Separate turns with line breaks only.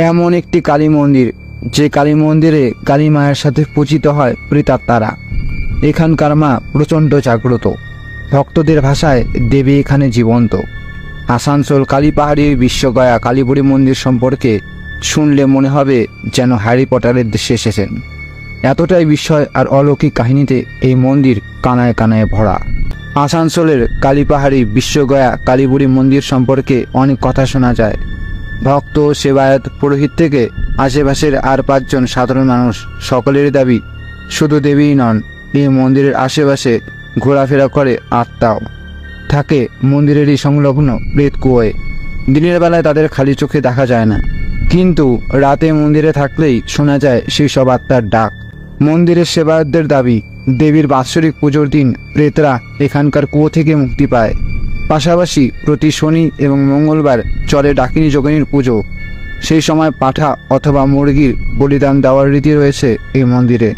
এমন একটি কালী মন্দির, যে কালী মন্দিরে কালী মায়ের সাথে পূজিত হয় প্রেতাত্মারা। এখানকার মা প্রচণ্ড জাগ্রত। ভক্তদের ভাষায় দেবী এখানে জীবন্ত। আসানসোল কালীপাহাড়ির বিশ্বগয়া কালীপুরী মন্দির সম্পর্কে শুনলে মনে হবে যেন হ্যারি পটারের দেশে এসেছেন। এতটাই বিস্ময় আর অলৌকিক কাহিনীতে এই মন্দির কানায় কানায় ভরা। আসানসোলের কালীপাহাড়ি বিশ্বগয়া কালীপুরী মন্দির সম্পর্কে অনেক কথা শোনা যায়। ভক্ত, সেবায়ত, পুরোহিত থেকে আশেপাশের আর 5 জন সাধারণ মানুষ সকলেরই দাবি শুধু দেবীই নন, এই মন্দিরের আশেপাশে ঘোরাফেরা করে আত্মাও থাকে মন্দিরেরই সংলগ্ন প্রেত কুয়োয়। দিনের বেলায় তাদের খালি চোখে দেখা যায় না, কিন্তু রাতে মন্দিরে থাকলেই শোনা যায় সেই সব আত্মার ডাক। মন্দিরের সেবায়তদের দাবি দেবীর বাৎসরিক পুজোর দিন প্রেতরা এখানকার কুয়ো থেকে মুক্তি পায়। পাশাপাশি প্রতি শনি এবং মঙ্গলবার চলে ডাকিনী যোগিনীর পুজো। সেই সময় পাঁঠা অথবা মুরগির বলিদান দেওয়ার রীতি রয়েছে এই মন্দিরে।